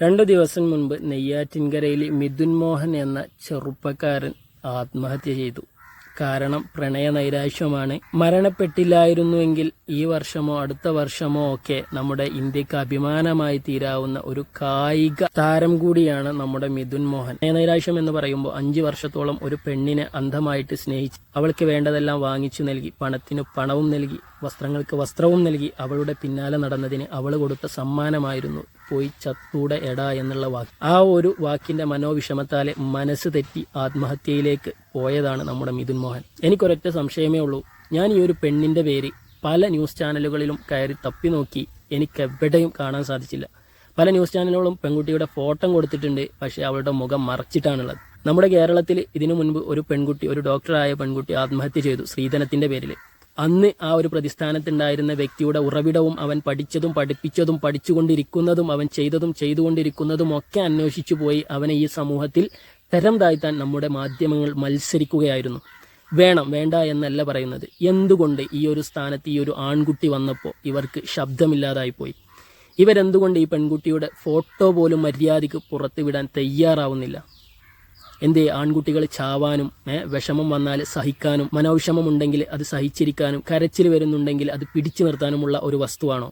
2 ദിവസം മുൻപ് നെയ്യാറ്റിൻകരയിൽ മിഥുൻ മോഹൻ എന്ന ചെറുപ്പക്കാരൻ ആത്മഹത്യ ചെയ്തു. കാരണം പ്രണയനൈരാശ്യമാണ്. മരണപ്പെട്ടില്ലായിരുന്നുവെങ്കിൽ ഈ വർഷമോ അടുത്ത വർഷമോ ഒക്കെ നമ്മുടെ ഇന്ത്യക്ക് അഭിമാനമായി തീരാവുന്ന ഒരു കായിക താരം കൂടിയാണ് നമ്മുടെ മിഥുൻ മോഹൻ. പ്രണയനൈരാശ്യം എന്ന് പറയുമ്പോൾ 5 വർഷത്തോളം ഒരു പെണ്ണിനെ അന്ധമായിട്ട് സ്നേഹിച്ച് അവൾക്ക് വേണ്ടതെല്ലാം വാങ്ങിച്ചു നൽകി, പണത്തിന് പണവും നൽകി, വസ്ത്രങ്ങൾക്ക് വസ്ത്രവും നൽകി അവളുടെ പിന്നാലെ നടന്നതിന് അവൾ കൊടുത്ത സമ്മാനമായിരുന്നു പോയി ചത്തൂടെ എടാ എന്നുള്ള വാക്ക്. ആ ഒരു വാക്കിന്റെ മനോവിഷമത്താലെ മനസ്സ് തെറ്റി ആത്മഹത്യയിലേക്ക് പോയതാണ് നമ്മുടെ മിഥുൻ മോഹൻ. എനിക്കൊരൊറ്റ സംശയമേ ഉള്ളൂ, ഞാൻ ഈ ഒരു പെണ്ണിന്റെ പേര് പല ന്യൂസ് ചാനലുകളിലും കയറി തപ്പി നോക്കി, എനിക്കെവിടെയും കാണാൻ സാധിച്ചില്ല. പല ന്യൂസ് ചാനലുകളും പെൺകുട്ടിയുടെ ഫോട്ടോ കൊടുത്തിട്ടുണ്ട്, പക്ഷേ അവളുടെ മുഖം മറച്ചിട്ടാണുള്ളത്. നമ്മുടെ കേരളത്തിൽ ഇതിനു മുൻപ് ഒരു പെൺകുട്ടി, ഒരു ഡോക്ടറായ പെൺകുട്ടി ആത്മഹത്യ ചെയ്തു ശ്രീധനത്തിന്റെ പേരിൽ. അന്ന് ആ ഒരു പ്രതിസ്ഥാനത്തുണ്ടായിരുന്ന വ്യക്തിയുടെ ഉറവിടവും അവൻ പഠിച്ചതും പഠിപ്പിച്ചതും പഠിച്ചുകൊണ്ടിരിക്കുന്നതും അവൻ ചെയ്തതും ചെയ്തുകൊണ്ടിരിക്കുന്നതും ഒക്കെ അന്വേഷിച്ചു പോയി അവനെ ഈ സമൂഹത്തിൽ തരം താഴ്ത്താൻ നമ്മുടെ മാധ്യമങ്ങൾ മത്സരിക്കുകയായിരുന്നു. വേണം വേണ്ട എന്നല്ല പറയുന്നത്, എന്തുകൊണ്ട് ഈ ഒരു സ്ഥാനത്ത് ഈ ഒരു ആൺകുട്ടി വന്നപ്പോൾ ഇവർക്ക് ശബ്ദമില്ലാതായിപ്പോയി? ഇവരെന്തുകൊണ്ട് ഈ പെൺകുട്ടിയുടെ ഫോട്ടോ പോലും മര്യാദയ്ക്ക് പുറത്തുവിടാൻ തയ്യാറാവുന്നില്ല? എന്തേ ആൺകുട്ടികൾ ചാവാനും വിഷമം വന്നാൽ സഹിക്കാനും, മനോവിഷമമുണ്ടെങ്കിൽ അത് സഹിച്ചിരിക്കാനും, കരച്ചിൽ വരുന്നുണ്ടെങ്കിൽ അത് പിടിച്ചു നിർത്താനുമുള്ള ഒരു വസ്തുവാണോ?